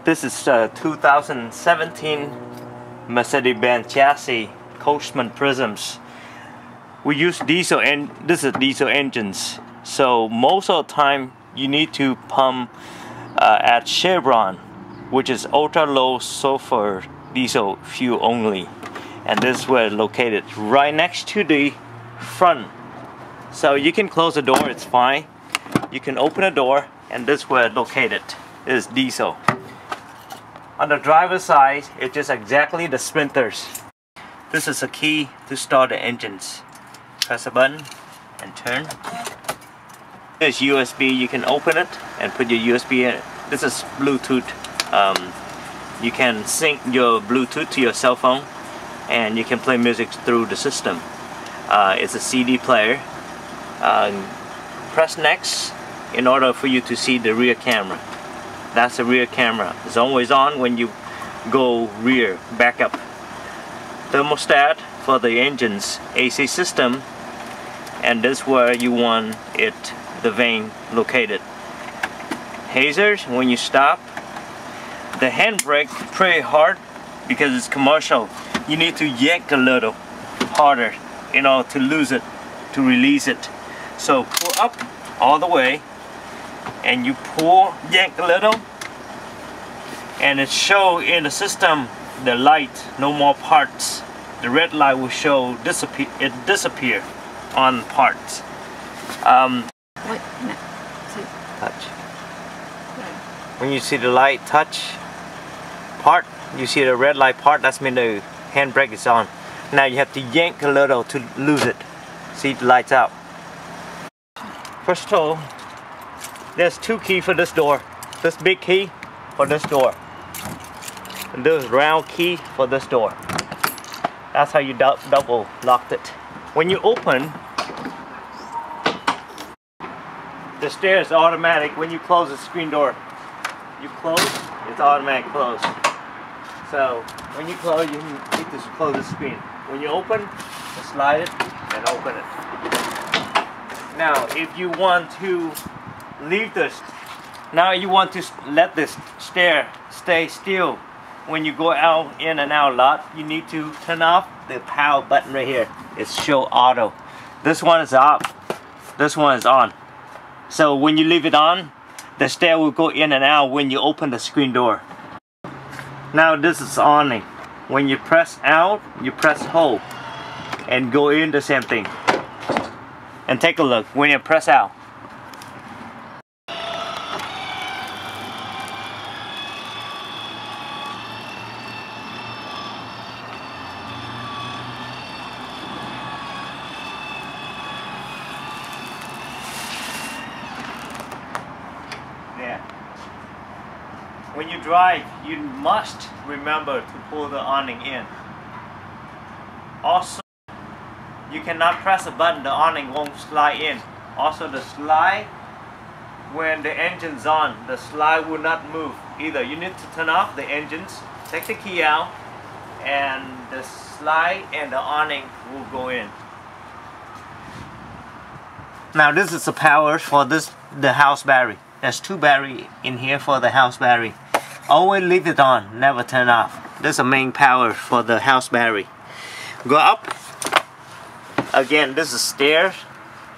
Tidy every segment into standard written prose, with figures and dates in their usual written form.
This is a 2017 Mercedes-Benz chassis, Coachmen Prisms. We use diesel, and this is diesel engines. So most of the time you need to pump at Chevron, which is ultra low sulfur diesel fuel only. And this is where it's located, right next to the front. So you can close the door, it's fine. You can open the door, and this is where it's located. It is diesel. On the driver's side, it's just exactly the splinters. This is a key to start the engines. Press a button and turn. This USB, you can open it and put your USB in it. This is Bluetooth. You can sync your Bluetooth to your cell phone, and you can play music through the system. It's a CD player. Press next in order for you to see the rear camera. That's the rear camera. It's always on when you go rear, back up. Thermostat for the engine's AC system, and this is where you want it, the vane located. Hazards, when you stop. The handbrake pretty hard because it's commercial. You need to yank a little harder, you know, to lose it, to release it. So pull up all the way, and you pull, yank a little, and it show in the system the light, no more parts. The red light will show disappear on parts. Wait, no. Touch. When you see the light touch part, you see the red light part, that's mean the handbrake is on. Now you have to yank a little to lose it. See, the light's out. First of all, there's two keys for this door. This big key for this door, and this round key for this door. That's how you double locked it. When you open, the stair is automatic. When you close the screen door, you close, it's automatic close. So when you close, you need to close the screen. When you open, you slide it and open it. Now if you want to leave this, now you want to let this stair stay still. When you go out, in and out a lot, you need to turn off the power button right here. It's show auto. This one is off, this one is on. So when you leave it on, the stair will go in and out when you open the screen door. Now this is on. When you press out, you press hold and go in, the same thing. And take a look when you press out. There. When you drive, you must remember to pull the awning in. Also, you cannot press a button, the awning won't slide in. Also, the slide, when the engine's on, the slide will not move either. You need to turn off the engines, take the key out, and the slide and the awning will go in. Now this is the power for the house battery. There's two batteries in here for the house battery. Always leave it on, never turn off. This is the main power for the house battery. Go up. Again, this is stairs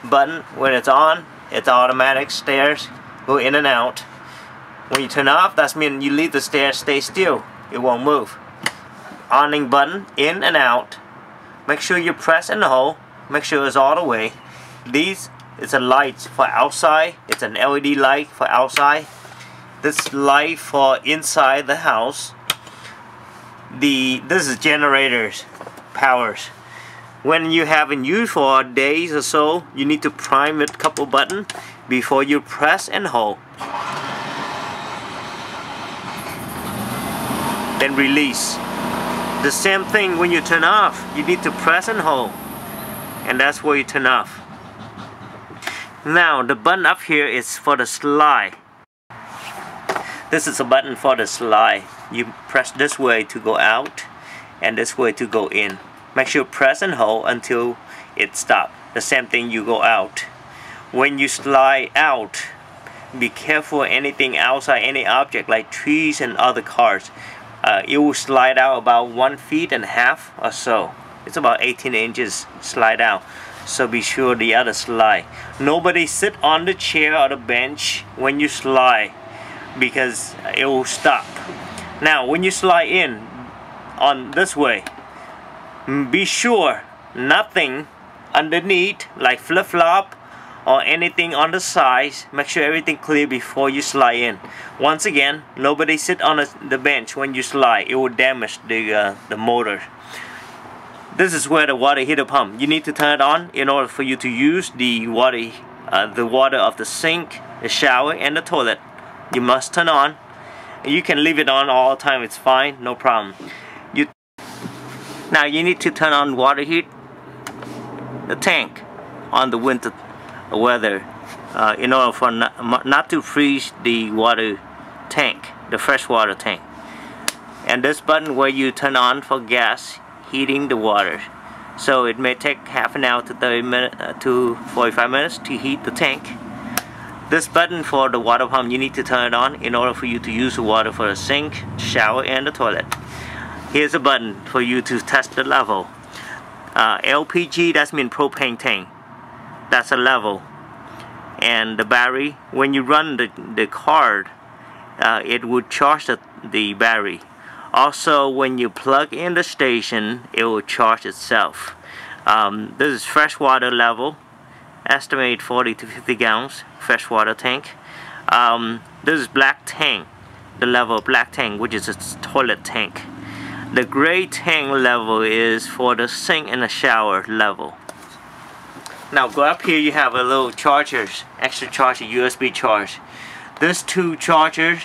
button. When it's on, it's automatic. Stairs go in and out. When you turn off, that means you leave the stairs stay still. It won't move. Awning button, in and out. Make sure you press and hold. Make sure it's all the way. These is a light for outside. It's an LED light for outside. This light for inside the house. This is generators, powers. When you haven't used for days or so, you need to prime it couple buttons before you press and hold. Then release. The same thing when you turn off, you need to press and hold, and that's where you turn off. Now the button up here is for the slide. This is a button for the slide. You press this way to go out and this way to go in. Make sure press and hold until it stops. The same thing, you go out. When you slide out, be careful anything outside, any object like trees and other cars. It will slide out about 1.5 feet or so. It's about 18 inches slide out. So be sure the other slide. Nobody sit on the chair or the bench when you slide, because it will stop. Now when you slide in on this way, be sure nothing underneath like flip-flop or anything on the sides. Make sure everything clear before you slide in. Once again, nobody sit on the bench when you slide. It will damage the motor. This is where the water heater pump, you need to turn it on in order for you to use the water of the sink, the shower and the toilet. You must turn on. You can leave it on all the time, it's fine, no problem. Now you need to turn on water heat, the tank on the winter weather, in order for not to freeze the water tank, the freshwater tank. And this button where you turn on for gas heating the water. So it may take half an hour to 30 minutes to 45 minutes to heat the tank. This button for the water pump, you need to turn it on in order for you to use the water for the sink, shower and the toilet. Here's a button for you to test the level. LPG, that means propane tank. That's a level. And the battery, when you run the card, it would charge the battery. Also, when you plug in the station, it will charge itself. This is freshwater level, estimate 40 to 50 gallons freshwater tank. This is black tank, the level of black tank, which is a toilet tank. The gray tank level is for the sink and the shower level. Now go up here, you have a little chargers, extra charger, USB charge. This two chargers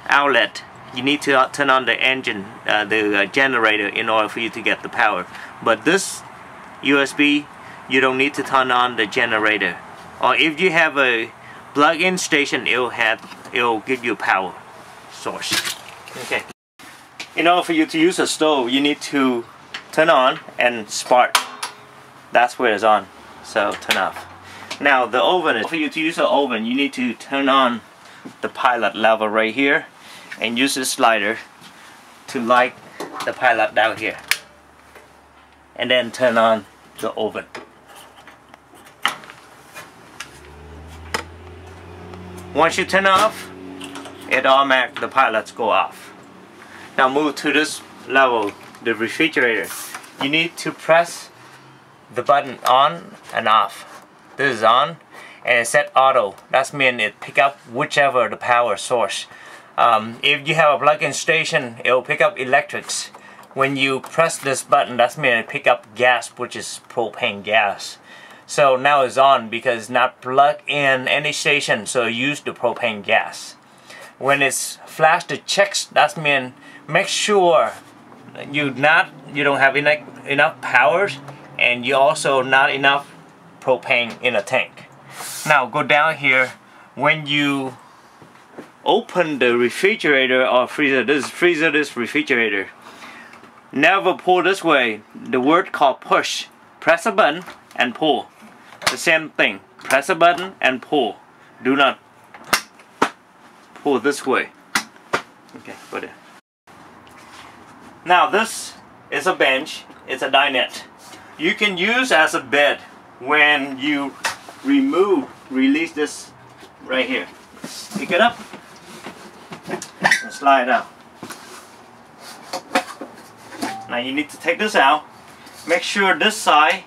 outlet, you need to turn on the engine, the generator, in order for you to get the power. But this USB, you don't need to turn on the generator. Or if you have a plug-in station, it'll give you a power source. Okay. In order for you to use a stove, you need to turn on and spark. That's where it's on. So turn off. Now the oven, for you to use the oven, you need to turn on the pilot level right here and use the slider to light the pilot down here, and then turn on the oven. Once you turn off, it automatically, the pilots go off. Now move to this level, the refrigerator. You need to press the button on and off. This is on, and it set auto. That means it pick up whichever the power source. If you have a plug-in station, it will pick up electrics. When you press this button, that means it pick up gas, which is propane gas. So now it's on because it's not plugged in any station, so use the propane gas. When it's flash the checks, that means make sure you don't have enough power, and you also not enough propane in a tank. Now go down here. When you open the refrigerator or freezer, this refrigerator, never pull this way. The word called push. Press a button and pull. The same thing. Press a button and pull. Do not pull this way. Okay, go there. Now this is a bench. It's a dinette. You can use as a bed when you release this right here. Pick it up and slide out. Now you need to take this out. Make sure this side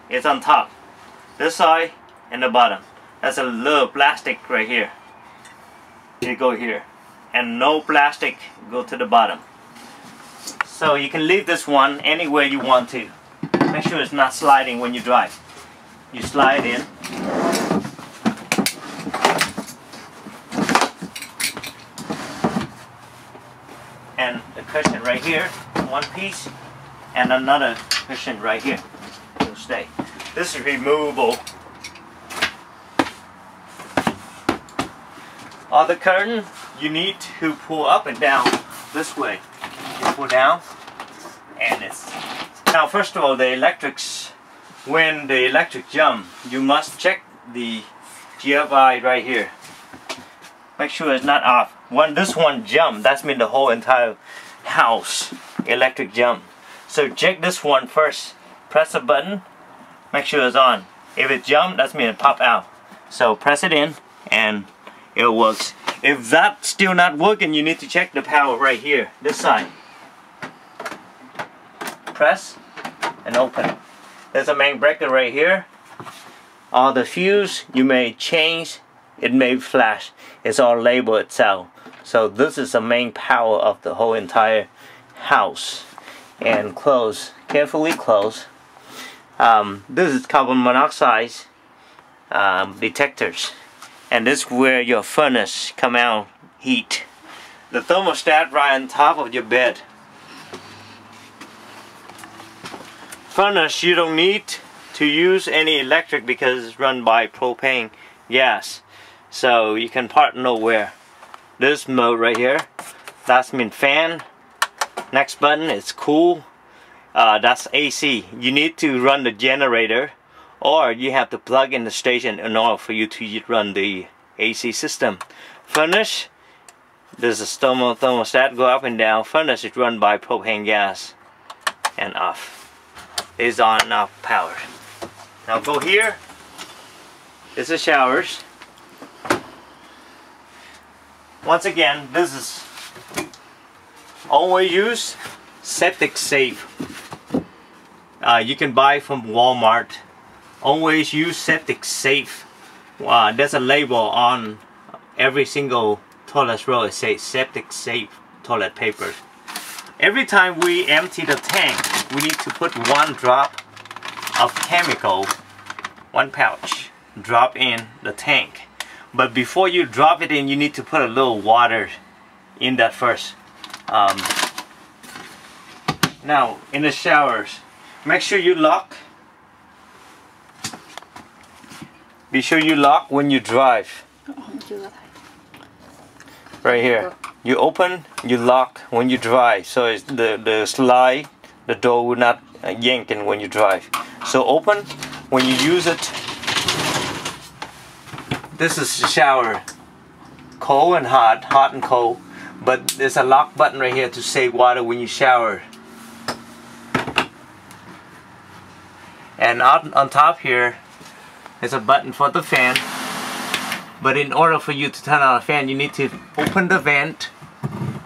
is on top. This side and the bottom. That's a little plastic right here. You go here. And no plastic go to the bottom. So you can leave this one anywhere you want to. Make sure it's not sliding when you drive. You slide in. And the cushion right here, one piece, and another cushion right here will stay. This is removable. On the curtain, you need to pull up and down this way. You pull down, and it's... Now first of all, the electrics, when the electric jump, you must check the GFI right here. make sure it's not off. When this one jump, that's mean the whole entire house electric jump. So check this one first. Press the button, make sure it's on. If it jump, that's mean it pop out. So press it in and it works. If that's still not working, you need to check the power right here, this side. Press and open. There's a main breaker right here. All the fuse you may change, it may flash. It's all labeled itself. So this is the main power of the whole entire house. And close, carefully close. This is carbon monoxide detectors. And this is where your furnace come out heat. The thermostat right on top of your bed. Furnace, you don't need to use any electric because it's run by propane gas. So you can park nowhere. This mode right here, that's mean fan. Next button is cool. That's AC. You need to run the generator, or you have to plug in the station in order for you to run the AC system. Furnace, there's a thermostat, go up and down. Furnace is run by propane gas. And off. Is on and off powered. Now go here. This is showers. Once again, this is always use septic safe. You can buy from Walmart. Always use septic safe. There's a label on every single toilet roll. It says septic safe toilet paper. Every time we empty the tank, we need to put 1 drop of chemical, 1 pouch, drop in the tank. But before you drop it in, you need to put a little water in that first. Now, in the showers, make sure you lock. Be sure you lock when you drive. Right here. You open, you lock when you drive. So it's the slide, the door will not yanking when you drive. So open when you use it. This is the shower. Cold and hot, hot and cold. But there's a lock button right here to save water when you shower. And on top here is a button for the fan. But in order for you to turn on a fan, you need to open the vent.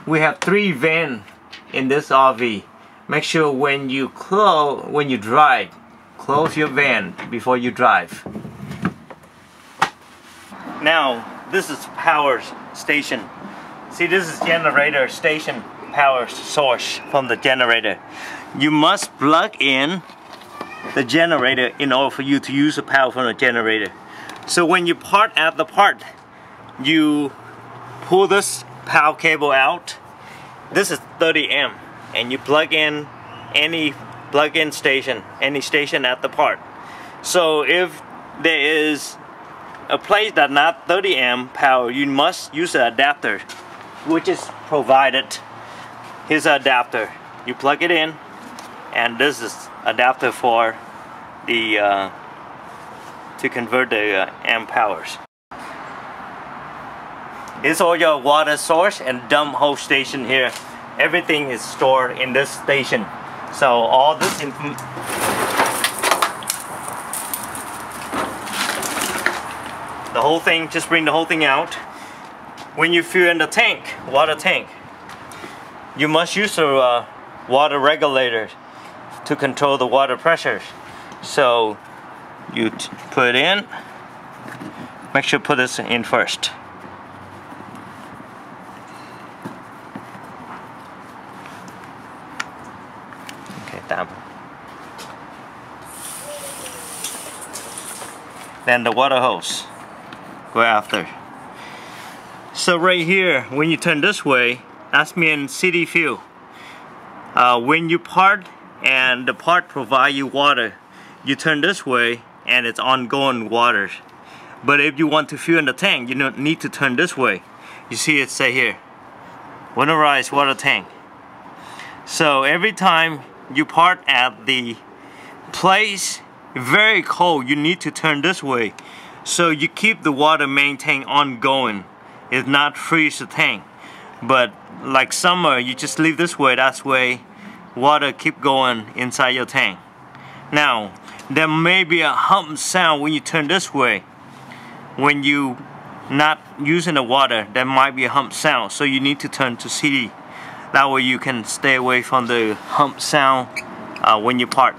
We have 3 vents in this RV. Make sure when you drive, close your vent before you drive. Now, this is power station. See, this is generator station power source from the generator. You must plug in the generator in order for you to use the power from the generator. So when you part at the part, you pull this power cable out. This is 30 amp, and you plug in any plug-in station, any station at the part. So if there is a place that not 30 amp power, you must use an adapter, which is provided. Here's an adapter. You plug it in, and this is adapter for the to convert the amp powers. It's all your water source and dump hose station here. Everything is stored in this station. So all this the whole thing, just bring the whole thing out. When you fill in the tank, water tank, you must use a water regulator to control the water pressure. So you put it in. Make sure you put this in first. Okay, down. Then the water hose go after. So right here, when you turn this way, that's mean city fuel. When you part and the part provide you water, you turn this way and it's ongoing water. But if you want to fill in the tank, you don't need to turn this way. You see it say here, winterized water tank. So every time you part at the place very cold, you need to turn this way. So you keep the water maintained ongoing. It's not freeze the tank. But like summer, you just leave this way. That's way water keep going inside your tank. Now, there may be a hum sound when you turn this way. When you not using the water, there might be a hump sound. So you need to turn to CD. That way you can stay away from the hump sound when you park.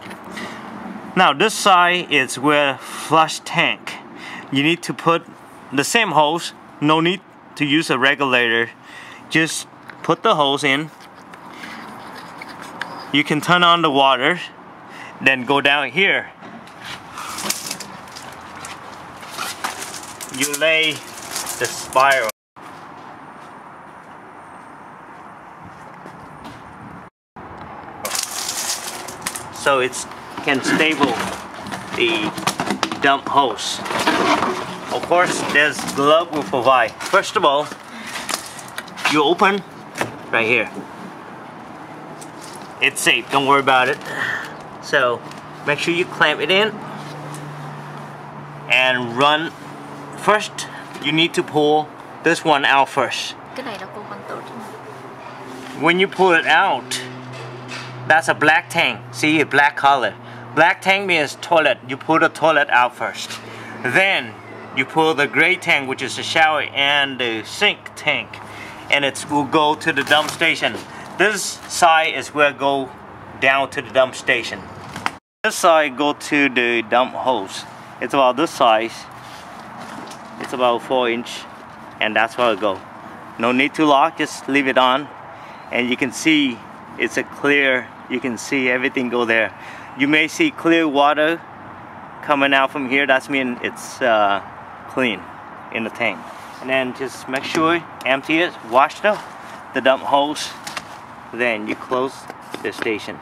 Now this side is where flush tank. You need to put the same hose. No need to use a regulator. Just put the hose in. You can turn on the water. Then go down here. You lay the spiral. So it can stable the dump hose. Of course, there's glove will provide. First of all, you open right here. It's safe, don't worry about it. So make sure you clamp it in and run. First, you need to pull this one out first. Cái này là cô con tốt. When you pull it out, that's a black tank. See, a black color. Black tank means toilet. You pull the toilet out first. Then you pull the gray tank, which is the shower and the sink tank, and it will go to the dump station. This side is where it go down to the dump station. This side go to the dump hose. It's about this size. It's about 4 inch, and that's where it go. No need to lock, just leave it on, and you can see it's a clear. You can see everything go there. You may see clear water coming out from here. That means it's clean in the tank. And then just make sure empty it, wash the dump hose. Then you close the station.